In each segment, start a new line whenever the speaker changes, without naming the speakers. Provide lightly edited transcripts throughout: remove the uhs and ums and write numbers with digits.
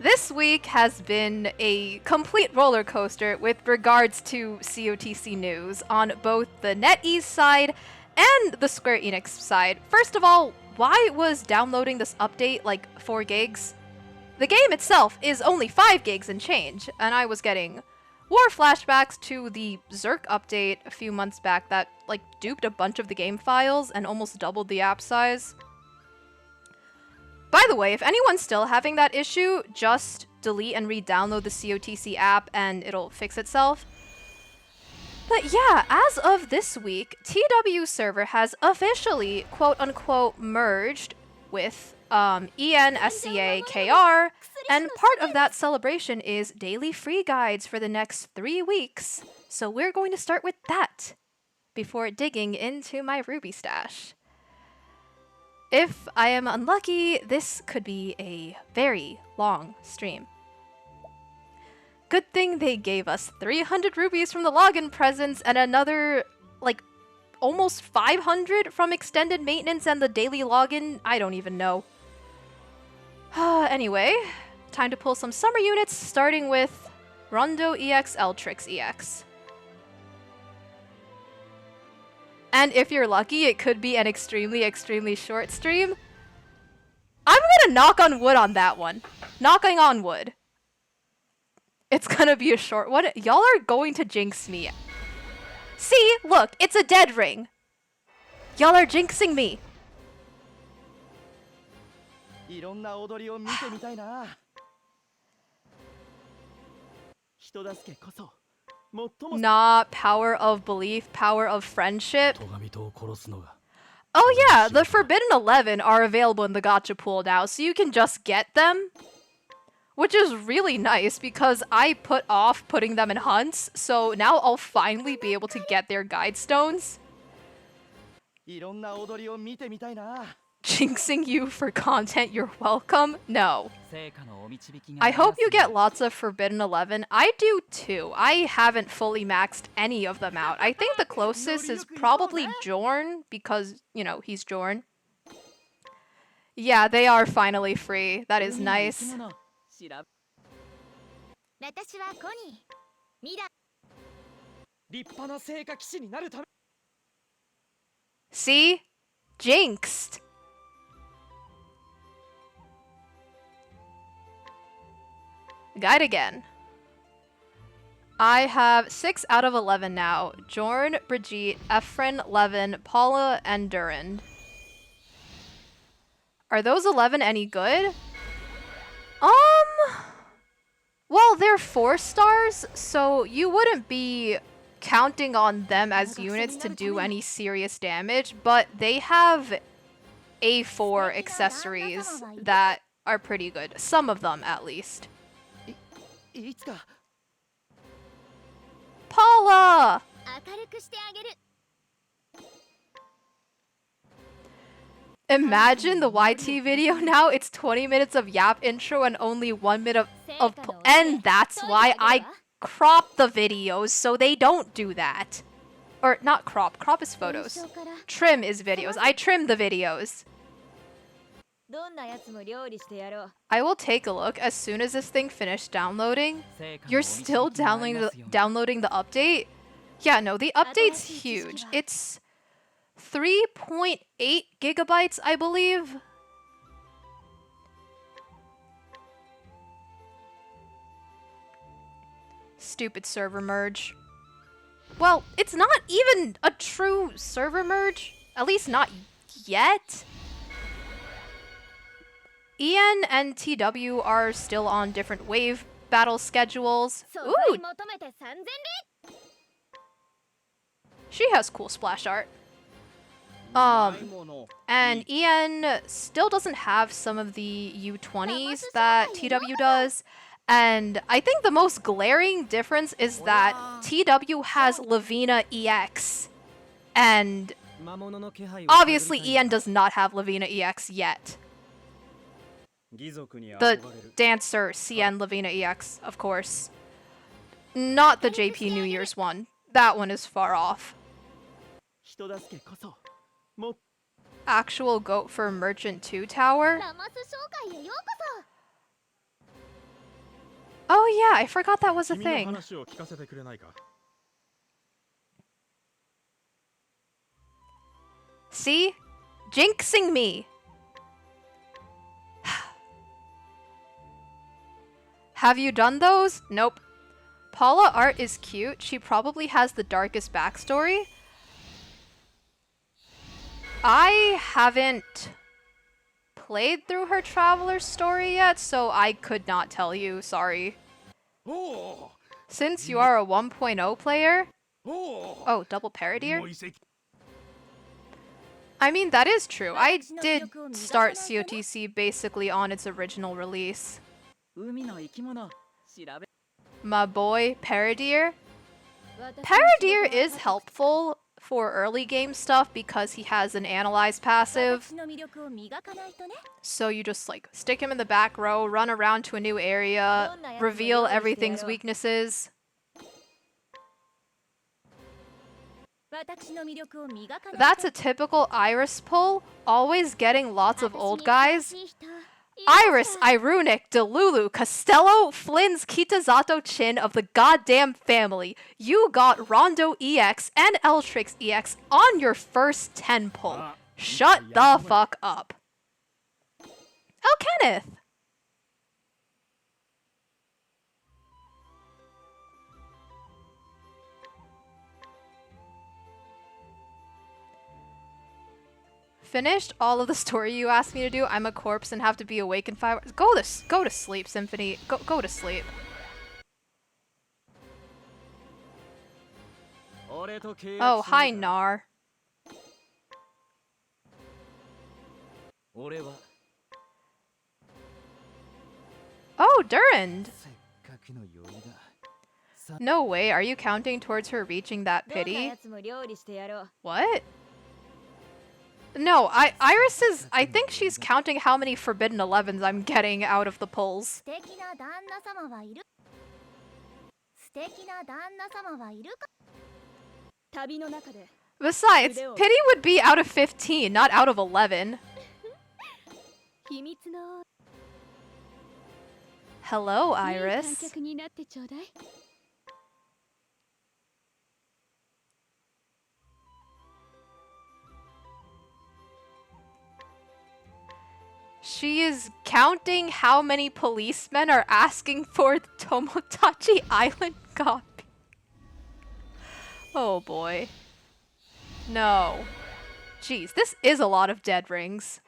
This week has been a complete roller coaster with regards to COTC news on both the NetEase side and the Square Enix side. First of all, why was downloading this update like 4 gigs? The game itself is only 5 gigs and change, and I was getting war flashbacks to the Zerk update a few months back that like duped a bunch of the game files and almost doubled the app size. By the way, if anyone's still having that issue, just delete and re-download the COTC app and it'll fix itself. But yeah, as of this week, TW server has officially quote-unquote merged with ENSCA-KR, and part of that celebration is daily free guides for the next 3 weeks. So we're going to start with that before digging into my Ruby stash. If I am unlucky, this could be a very long stream. Good thing they gave us 300 rubies from the login presents and another, like, almost 500 from extended maintenance and the daily login. I don't even know. Anyway, time to pull some summer units, starting with Rondo EX, Eltrix EX. And if you're lucky, it could be an extremely, extremely short stream. I'm gonna knock on wood on that one. Knocking on wood. It's gonna be a short one. Y'all are going to jinx me. See? Look, it's a dead ring. Y'all are jinxing me. Nah, power of belief, power of friendship. Oh yeah, the Forbidden 11 are available in the gacha pool now, so you can just get them. Which is really nice because I put off putting them in hunts, so now I'll finally be able to get their guide stones. Jinxing you for content, you're welcome? No. I hope you get lots of Forbidden 11. I do too. I haven't fully maxed any of them out. I think the closest is probably Jorn because, you know, he's Jorn. Yeah, they are finally free. That is nice. See? Jinxed. Guide again. I have 6 out of 11 now. Jorn, Brigitte, Efren, Levin, Paula, and Durand. Are those 11 any good? Well, they're 4 stars, so you wouldn't be counting on them as units to do any serious damage, but they have A4 accessories that are pretty good. Some of them, at least. Paula! Imagine the YT video now, it's 20 minutes of Yap intro and only 1 minute of and that's why I crop the videos so they don't do that. Or not crop, crop is photos. Trim is videos, I trim the videos. I will take a look as soon as this thing finished downloading. You're still downloading the update? Yeah, no, the update's huge. It's 3.8 gigabytes, I believe. Stupid server merge. Well, it's not even a true server merge. At least not yet. EN and TW are still on different wave battle schedules. Ooh! She has cool splash art. And EN still doesn't have some of the U20s that TW does. And I think the most glaring difference is that TW has Lavina EX. And obviously EN does not have Lavina EX yet. The dancer CN Lavina EX, of course. Not the JP New Year's one. That one is far off. Actual goat for Merchant 2 Tower? Oh yeah, I forgot that was a thing. See? Jinxing me! Have you done those? Nope. Paula art is cute. She probably has the darkest backstory. I haven't played through her Traveler's story yet, so I could not tell you, sorry. Since you are a 1.0 player... Oh, double parodier? I mean, that is true. I did start COTC basically on its original release. My boy, Parodier. Parodier is helpful for early game stuff because he has an analyze passive. So you just like stick him in the back row, run around to a new area, reveal everything's weaknesses. That's a typical Iris pull, always getting lots of old guys. Iris, Irunic, Delulu, Costello, Flynn's Kitazato Chin of the goddamn family. You got Rondo EX and Eltrix EX on your first 10 pull. Shut the fuck up. Oh, Kenneth! Finished all of the story you asked me to do. I'm a corpse and have to be awake in 5 hours. Go to sleep, Symphony. Go to sleep. Oh, hi, Nar. Oh, Durand. No way, are you counting towards her reaching that pity? What? No, Iris is... I think she's counting how many Forbidden 11s I'm getting out of the pulls. Besides, pity would be out of 15, not out of 11. Hello, Iris. She is counting how many policemen are asking for the Tomodachi Island copy. Oh boy. No. Jeez, this is a lot of dead rings.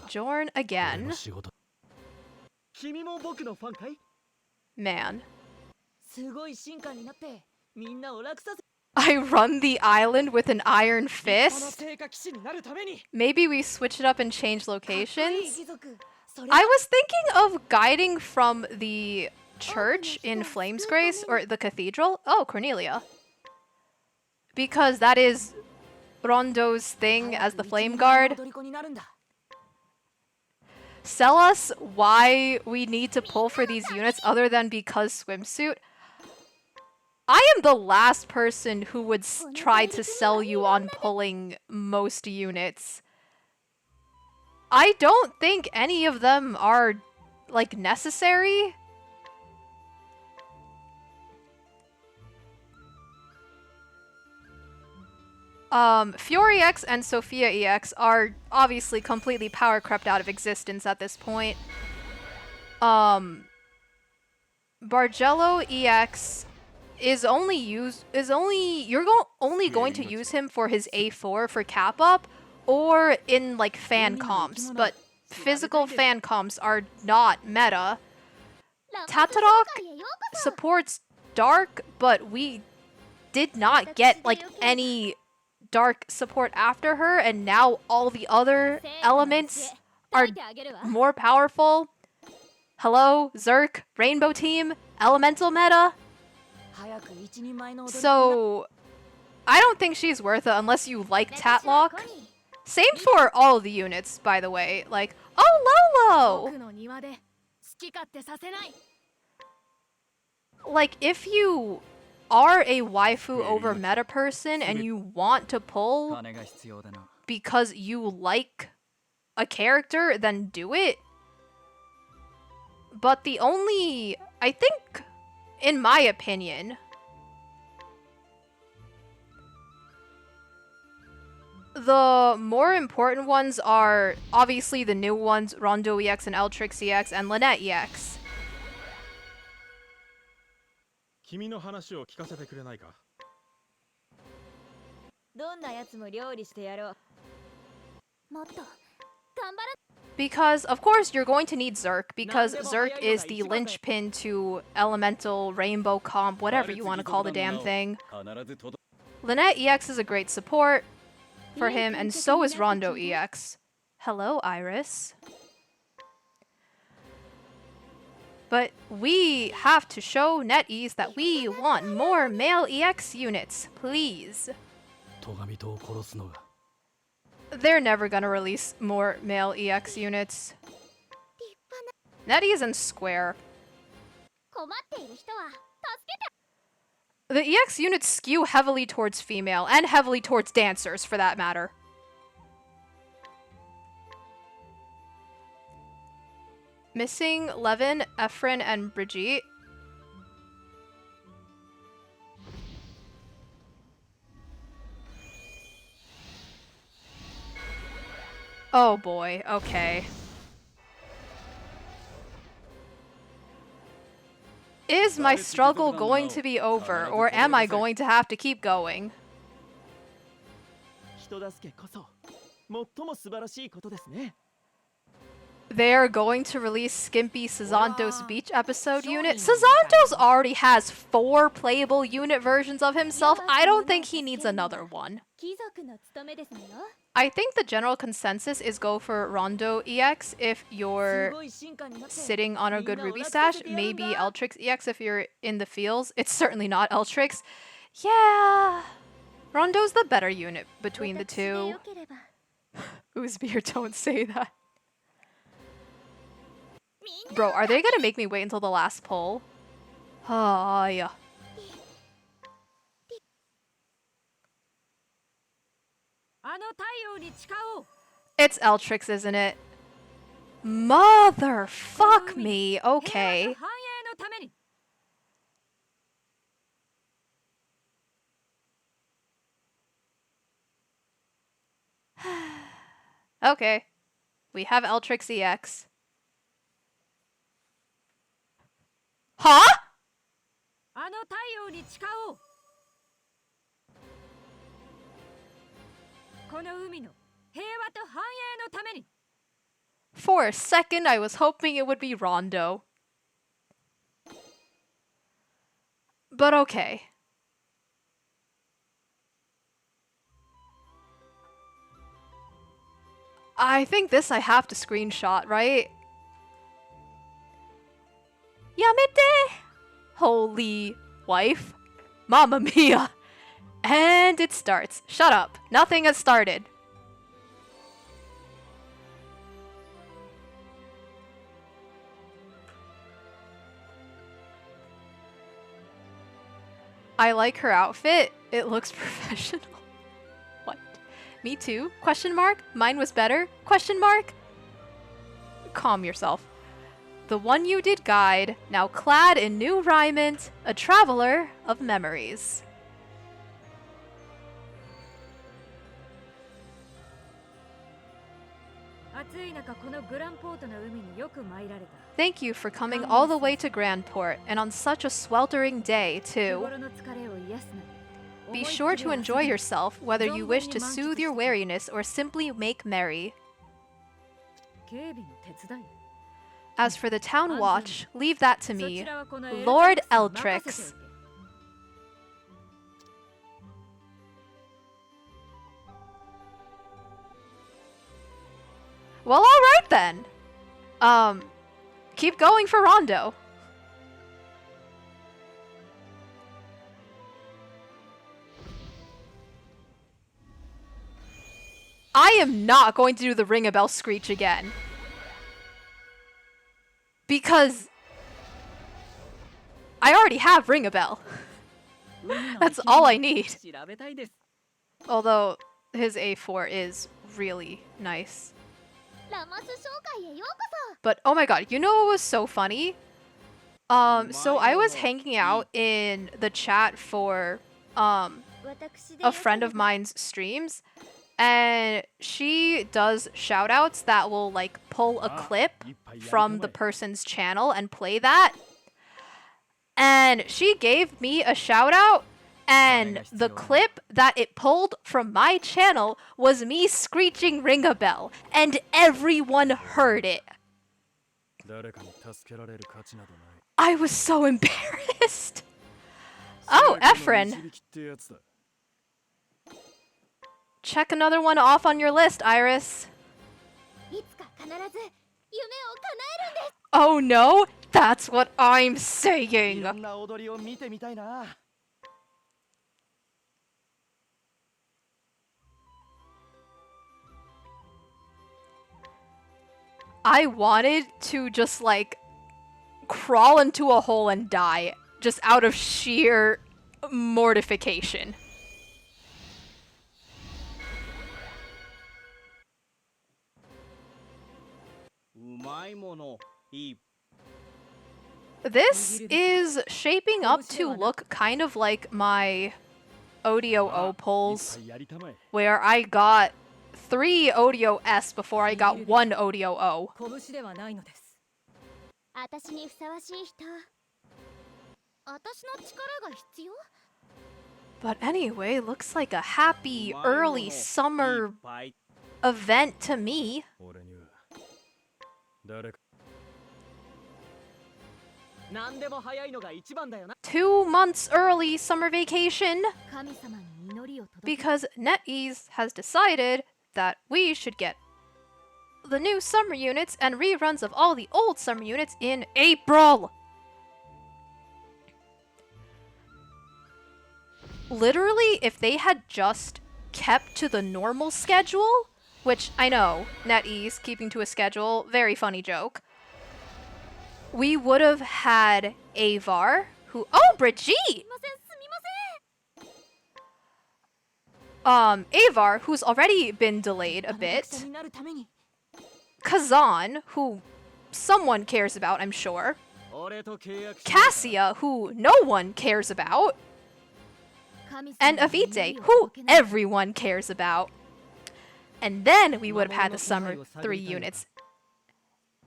Jorn again. Man. I run the island with an iron fist? Maybe we switch it up and change locations? I was thinking of guiding from the church in Flamesgrace, or the cathedral. Oh, Cornelia. Because that is Rondo's thing as the flame guard. Sell us why we need to pull for these units other than because swimsuit. I am the last person who would try to sell you on pulling most units. I don't think any of them are, like, necessary. Fury X and Sophia EX are obviously completely power crept out of existence at this point. Bargello EX is only going to use him for his A4 for cap up or in like fan comps, but physical fan comps are not meta. Tatarok supports dark, but we did not get like any dark support after her, and now all the other elements are more powerful. Hello, Zerk, Rainbow Team, Elemental meta. So, I don't think she's worth it unless you like Tatlock. Same for all of the units, by the way. Like, oh, Lolo! Like, if you are a waifu over meta person and you want to pull because you like a character, then do it. But the only, I think, in my opinion, the more important ones are obviously the new ones, Rondo EX and Eltrix EX and Lynette EX.
君の話を聞かせてくれないか?
どんなやつも料理してやろう。もっと頑張ら
Because, of course, you're going to need Zerk, because Zerk is the linchpin to Elemental, Rainbow Comp, whatever you want to call the damn thing. Lynette EX is a great support for him, and so is Rondo EX. Hello, Iris. But we have to show NetEase that we want more male EX units, please. They're never gonna release more male EX units. NetEase and Square. The EX units skew heavily towards female, and heavily towards dancers, for that matter. Missing Levin, Efren, and Brigitte. Oh boy, okay. Is my struggle going to be over, or am I going to have to keep going? They're going to release Skimpy Sazantos Beach episode unit. Sazantos already has 4 playable unit versions of himself. I don't think he needs another one. I think the general consensus is go for Rondo EX if you're sitting on a good Ruby stash. Maybe Eltrix EX if you're in the fields. It's certainly not Eltrix. Yeah. Rondo's the better unit between the two. Oozbeer, don't say that. Bro, are they gonna make me wait until the last poll? Ah, yeah. It's Eltrix, isn't it? Motherfuck me. Okay. Okay. We have Eltrix EX. Huh? For a second, I was hoping it would be Rondo. But okay. I think this I have to screenshot, right? Yamete! Holy wife. Mamma mia. And it starts. Shut up. Nothing has started. I like her outfit. It looks professional. What? Me too? Question mark? Mine was better? Question mark? Calm yourself. The one you did guide, now clad in new raiment, a traveler of memories. Thank you for coming all the way to Grandport, and on such a sweltering day, too. Be sure to enjoy yourself, whether you wish to soothe your weariness or simply make merry. As for the town watch, leave that to me, Lord Eltrix. Well, alright then. Keep going for Rondo. I am not going to do the ring a bell screech again. Because I already have ring a bell. That's all I need. Although his A4 is really nice. But oh my god, you know what was so funny? So I was hanging out in the chat for a friend of mine's streams, and she does shoutouts that will like pull a clip from the person's channel and play that. And she gave me a shout out, and the clip that it pulled from my channel was me screeching ring a bell, and everyone heard it. I was so embarrassed. Oh, Efren. Check another one off on your list, Iris. Oh no, that's what I'm saying. I wanted to just like crawl into a hole and die, just out of sheer mortification. This is shaping up to look kind of like my ODOO polls, where I got 3 ODO-S before I got 1 ODO-O. But anyway, looks like a happy early summer event to me. 2 months early summer vacation, because NetEase has decided that we should get the new summer units and reruns of all the old summer units in April. Literally, if they had just kept to the normal schedule, which I know, NetEase keeping to a schedule, very funny joke, we would have had Avar, who— oh, Brigitte! Avar, who's already been delayed a bit. Kazan, who someone cares about, I'm sure. Cassia, who no one cares about. And Avite, who everyone cares about. And then we would have had the summer 3 units.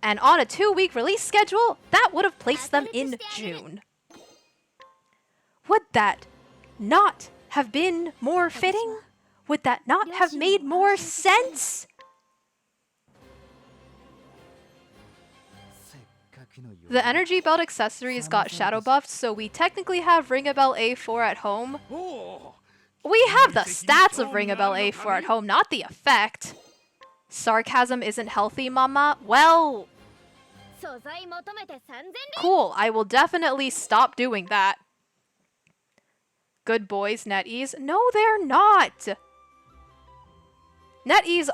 And on a 2-week release schedule, that would have placed them in June. Would that not have been more fitting? Would that not have made more sense? The energy belt accessories got shadow buffed, so we technically have Ring a Bell A4 at home. We have the stats of Ring a Bell A4 at home, not the effect. Sarcasm isn't healthy, mama. Well, cool, I will definitely stop doing that. Good boys, NetEase. No, they're not. NetEase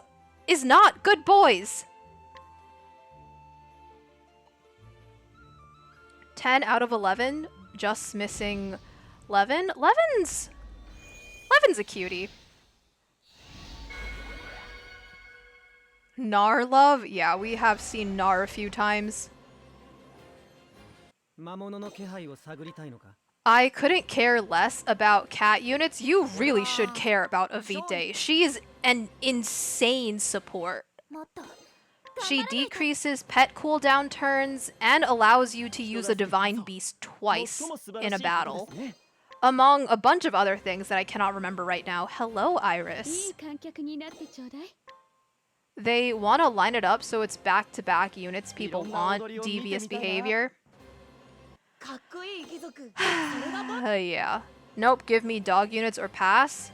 is not good boys. 10 out of 11, just missing Levin. Levin's a cutie. Nar love? Yeah, we have seen Nar a few times. I couldn't care less about cat units. You really should care about Avite. She is an insane support. She decreases pet cooldown turns and allows you to use a Divine Beast twice in a battle, among a bunch of other things that I cannot remember right now. Hello, Iris. They want to line it up so it's back-to-back units people want. Devious behavior. Yeah. Nope, give me dog units or pass.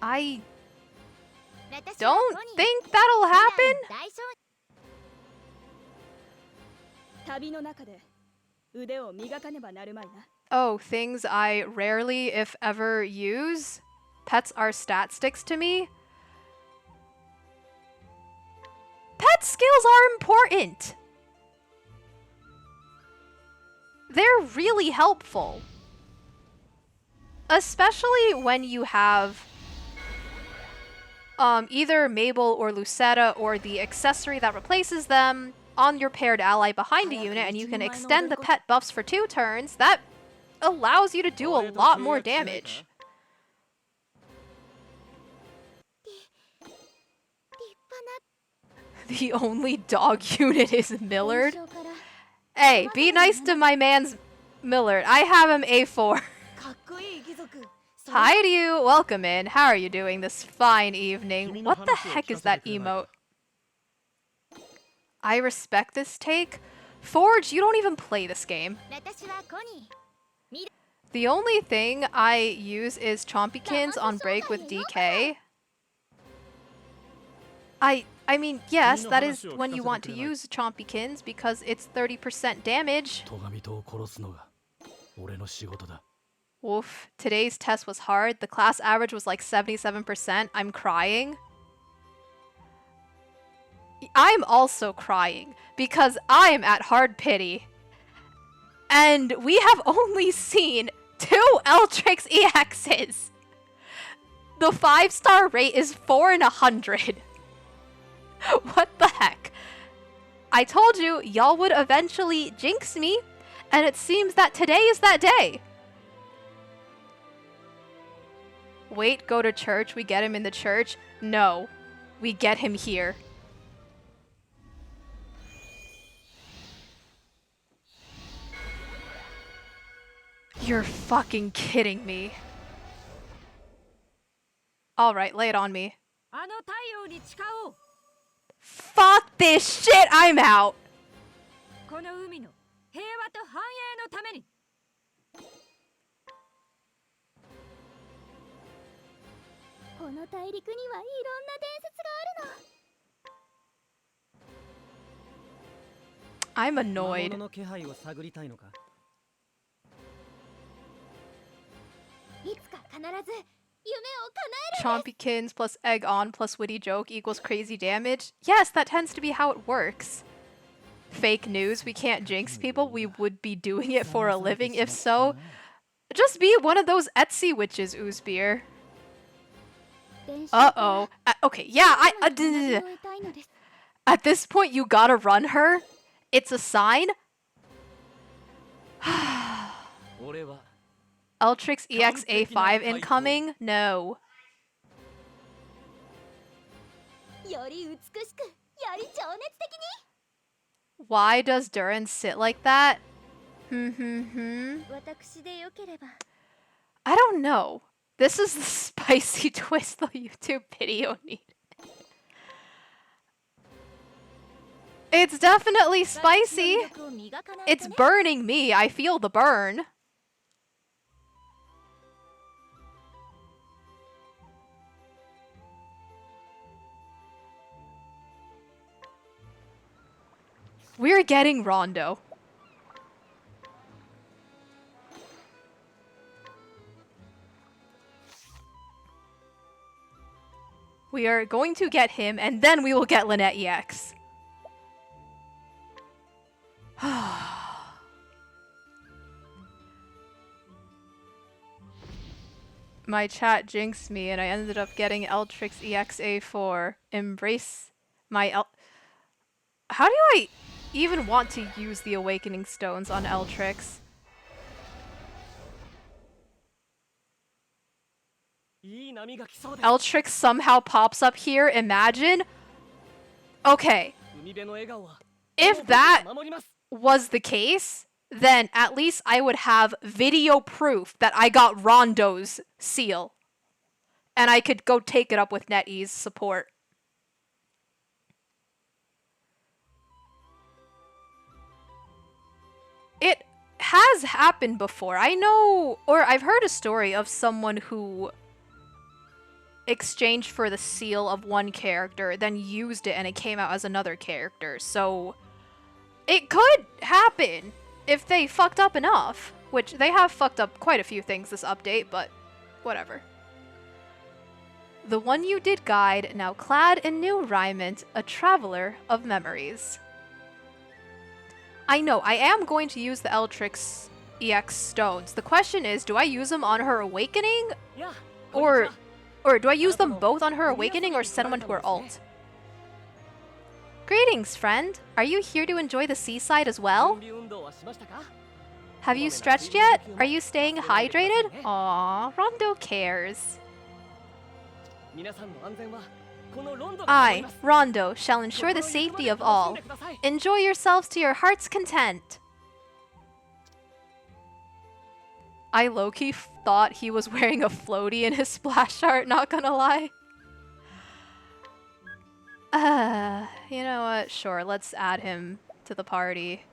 I don't think that'll happen. Oh, things I rarely, if ever, use? Pets are stat sticks to me. Pet skills are important. They're really helpful. Especially when you have either Mabel or Lucetta or the accessory that replaces them on your paired ally behind a unit, and you can extend the pet buffs for 2 turns. That allows you to do a lot more damage. The only dog unit is Millard. Hey, be nice to my man's Millard. I have him A4. Hi to you. Welcome in. How are you doing this fine evening? What the heck is that emote? I respect this take. Forge, you don't even play this game. The only thing I use is Chompykins on break with DK. I mean, yes, that is when you want to use Chompykins because it's 30% damage. Oof, today's test was hard. The class average was like 77%. I'm crying. I'm also crying because I'm at hard pity. And we have only seen 2 Eltrix EXs. The 5-star rate is 4 in 100. What the heck? I told you, y'all would eventually jinx me, and it seems that today is that day. Wait, go to church, we get him in the church? No, we get him here. You're fucking kidding me. Alright, lay it on me. Fuck this shit, I'm out! I'm annoyed. Chompykins plus egg on plus witty joke equals crazy damage? Yes, that tends to be how it works. Fake news, we can't jinx people, we would be doing it for a living. If so, just be one of those Etsy witches, Oozbeer. Uh-oh. Okay, yeah, at this point, you gotta run her. It's a sign. Eltrix EX A5 incoming? No. Why does Duran sit like that? I don't know. This is the spicy twist the YouTube video needed. It's definitely spicy. It's burning me. I feel the burn. We're getting Rondo. We are going to get him, and then we will get Lynette EX. My chat jinxed me, and I ended up getting Eltrix EX A4. Embrace my How do I even want to use the Awakening Stones on Eltrix? Eltrix somehow pops up here, imagine? Okay. If that was the case, then at least I would have video proof that I got Rondo's seal. And I could go take it up with NetEase support. It has happened before. I know, or I've heard a story of someone who exchanged for the seal of one character, then used it and it came out as another character. So it could happen if they fucked up enough, which they have fucked up quite a few things this update, but whatever. The one you did guide, now clad in new raiment, a traveler of memories. I know, I am going to use the Eltrix EX stones. The question is, do I use them on her awakening? Or Or do I use them both on her awakening or send one to her ult? Greetings, friend. Are you here to enjoy the seaside as well? Have you stretched yet? Are you staying hydrated? Aww, Rondo cares. I, Rondo, shall ensure the safety of all. Enjoy yourselves to your heart's content. I low-key thought he was wearing a floaty in his splash art, not gonna lie. You know what? Sure, let's add him to the party.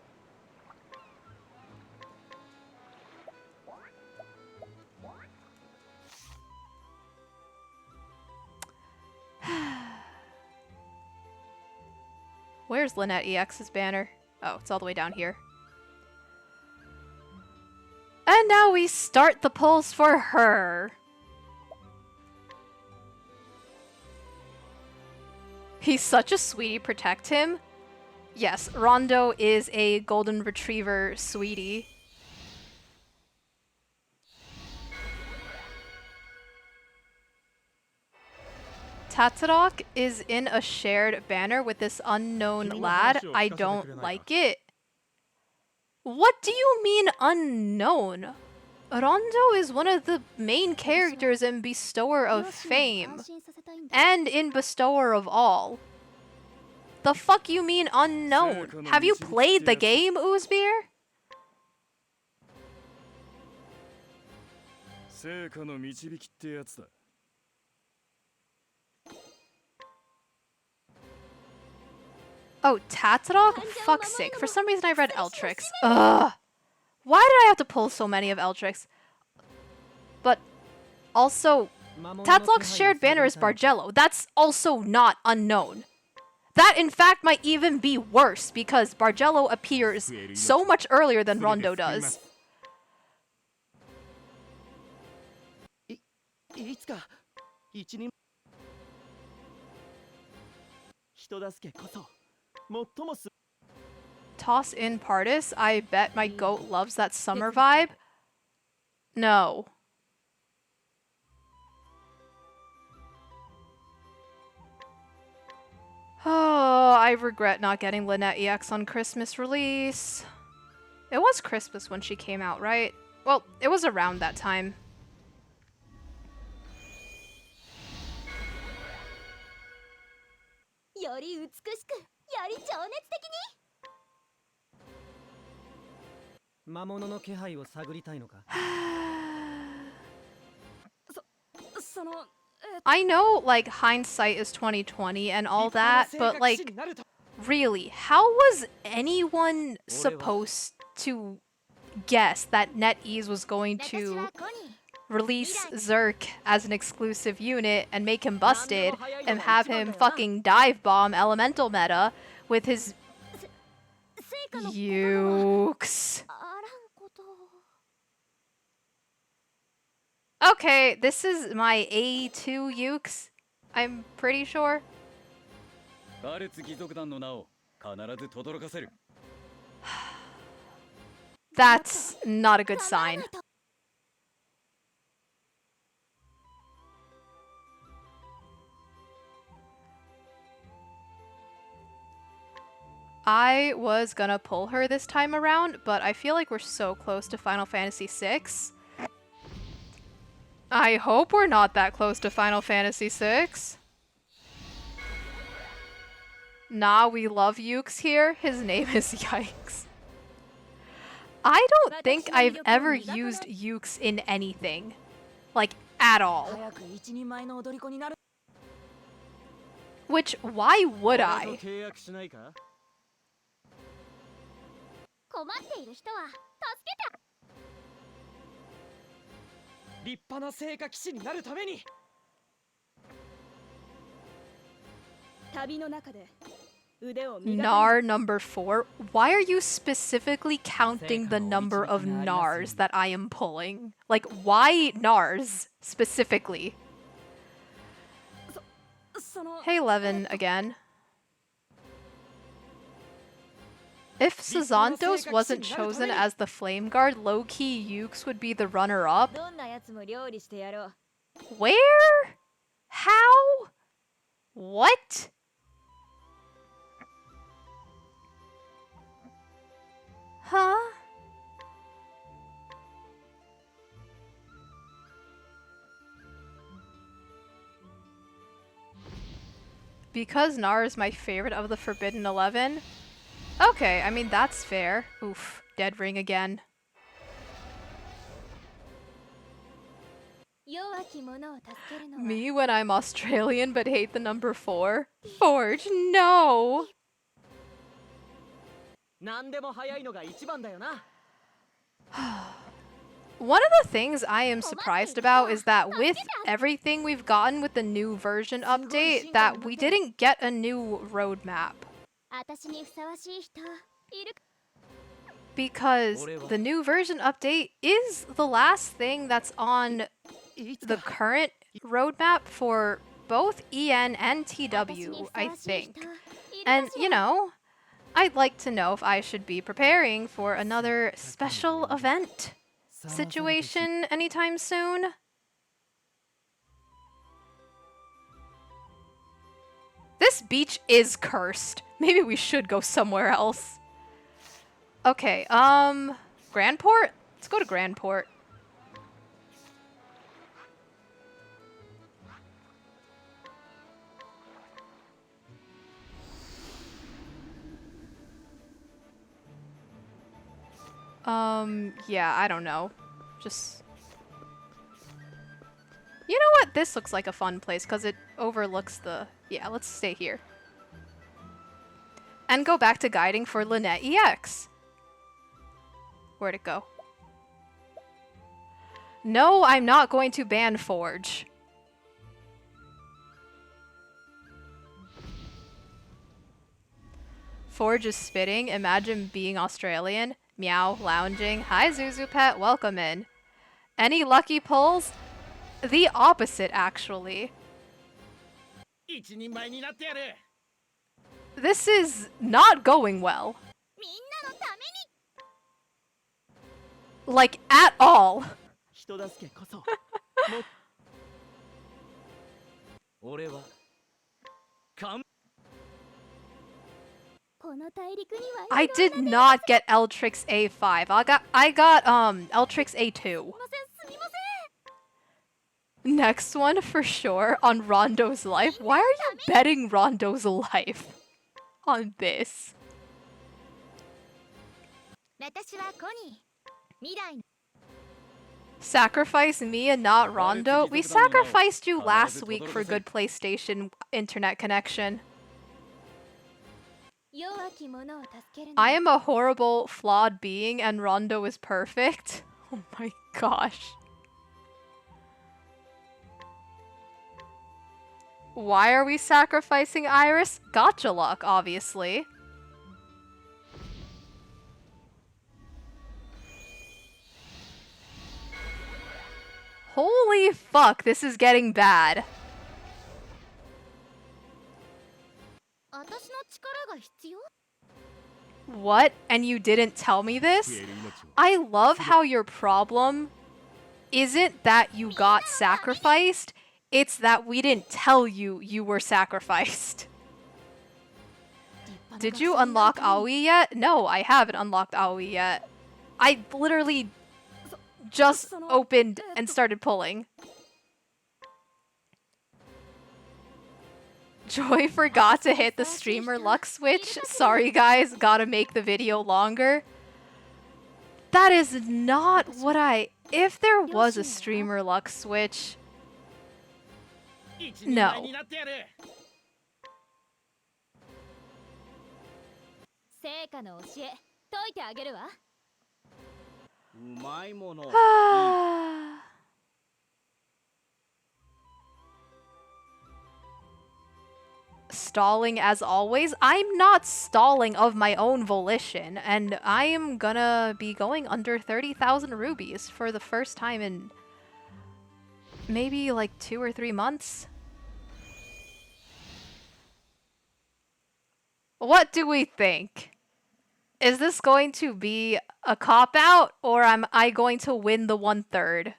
Where's Lynette EX's banner? Oh, it's all the way down here. And now we start the polls for her. He's such a sweetie, protect him. Yes, Rondo is a golden retriever sweetie. Tatarok is in a shared banner with this unknown lad. I don't like it. What do you mean unknown? Rondo is one of the main characters in Bestower of Fame. And in Bestower of All. The fuck you mean unknown? Have you played the game, Oozbeer? Oh, Tatarok? Fuck's sake. For some reason I read Eltrix. Ugh. Why did I have to pull so many of Eltrix? But also, Tatarok's shared banner is Bargello. That's also not unknown. That, in fact, might even be worse because Bargello appears so much earlier than Rondo does. Toss in Pardis. I bet my goat loves that summer vibe. No. Oh, I regret not getting Lynette EX on Christmas release. It was Christmas when she came out, right? Well, it was around that time. I know, like, hindsight is 2020 and all that, but, like, really, how was anyone supposed to guess that NetEase was going to release Zerk as an exclusive unit and make him busted and have him fucking dive bomb elemental meta with his Ukes? Okay, this is my A2 Ukes, I'm pretty sure. That's not a good sign. I was gonna pull her this time around, but I feel like we're so close to Final Fantasy VI. I hope we're not that close to Final Fantasy VI. Nah, we love Ukes here. His name is Yikes. I don't think I've ever used Ukes in anything. Like, at all. Which, why would I? Nar number 4? Why are you specifically counting the number of Nars that I am pulling? Like, why Nars specifically? Hey, Levin, again. If Sazantos wasn't chosen as the Flame Guard, low-key Ukes would be the runner-up. Where? What? Huh? Because Nara's my favorite of the Forbidden 11? Okay, I mean, that's fair. Oof, dead ring again.
弱き者を助けるのは
Me when I'm Australian but hate the number 4? Forge, no!
何でも早いのが一番だよな。
One of the things I am surprised about is that with everything we've gotten with the new version update, that we didn't get a new roadmap.
私にふさわしい人いる
Because the new version update is the last thing that's on the current roadmap for both EN and TW, I think. And, you know, I'd like to know if I should be preparing for another special event situation anytime soon. This beach is cursed. Maybe we should go somewhere else. Okay, Grandport? Let's go to Grandport. Yeah, I don't know. Just... You know what? This looks like a fun place because it overlooks the... Yeah, let's stay here. And go back to guiding for Lynette EX. Where'd it go? No, I'm not going to ban Forge. Forge is spitting. Imagine being Australian. Meow, lounging. Hi, Zuzu Pet. Welcome in. Any lucky pulls? The opposite, actually.
一人前になってやる。
This is not going well.
みんなのために
Like, at all.
人助けこそ。も俺は。完。
この大陸には
I did not get Eltrix A5. I got Eltrix A2.
すみませんすみません
Next one for sure on Rondo's life. Why are you betting Rondo's life on this?
私はコニー未来の
Sacrifice me and not Rondo? We sacrificed you last week for good PlayStation internet connection.
弱き者を助けるの
I am a horrible, flawed being and Rondo is perfect. Oh my gosh. Why are we sacrificing Iris? Gotcha luck, obviously. Holy fuck, this is getting bad.
私の力が必要
What? And you didn't tell me this? I love how your problem isn't that you got sacrificed, it's that we didn't tell you you were sacrificed. Did you unlock Aoi yet? No, I haven't unlocked Aoi yet. I literally just opened and started pulling. Joy forgot to hit the streamer luck switch. Sorry guys, gotta make the video longer. That is not what I... If there was a streamer luck switch... No.
成果の教え解いてあげるわ
うまいもの。
Stalling as always? I'm not stalling of my own volition, and I am gonna be going under 30,000 rubies for the first time in maybe like 2 or 3 months. What do we think? Is this going to be a cop-out, or am I going to win the 1/3?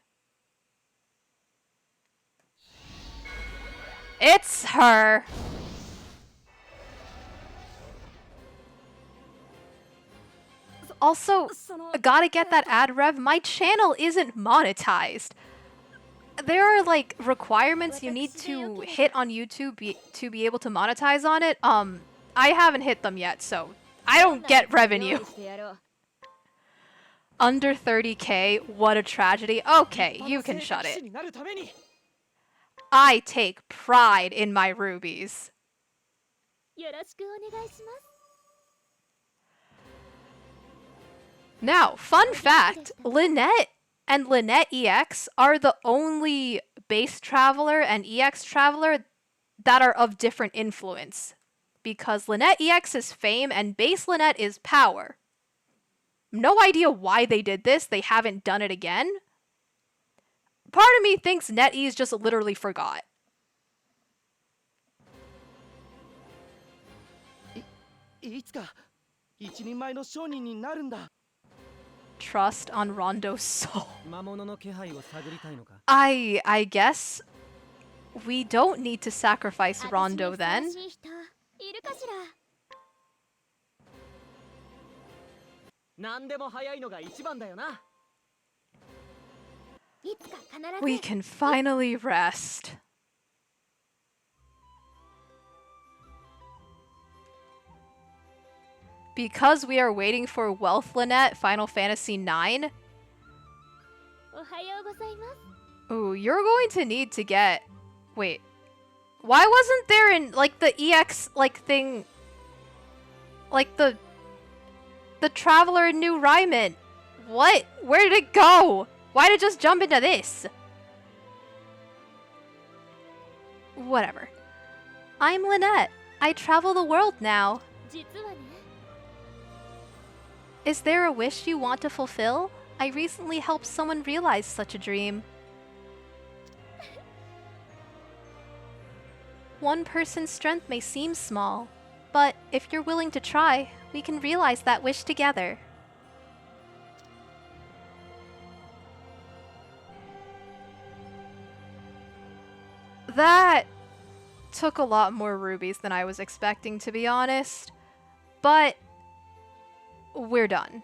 It's her! Also, gotta get that ad rev. My channel isn't monetized. There are like requirements you need to hit on YouTube to be able to monetize on it. I haven't hit them yet, so I don't get revenue. Under 30k, what a tragedy. Okay, you can shut it. I take pride in my rubies.
よろしくお願いします
Now, fun fact, Lynette and Lynette EX are the only base traveler and EX traveler that are of different influence. Because Lynette EX is fame and base Lynette is power. No idea why they did this, they haven't done it again. Part of me thinks NetEase just literally forgot. Trust on Rondo's soul. I guess we don't need to sacrifice Rondo then.
私にふさわしい人いるかしら
何でも早いのが一番だよな。
いつか必ず
We can finally rest. Because we are waiting for Wealth Lynette Final Fantasy IX.
おはようございます
Ooh, you're going to need to get... Wait. Why wasn't there in, like, the EX, like, thing... Like, the Traveler in New Ryman? What? Where did it go? Why did it just jump into this? Whatever. I'm Lynette. I travel the world now.
実はね
Is there a wish you want to fulfill? I recently helped someone realize such a dream. One person's strength may seem small, but if you're willing to try, we can realize that wish together. That took a lot more rubies than I was expecting, to be honest. But we're done.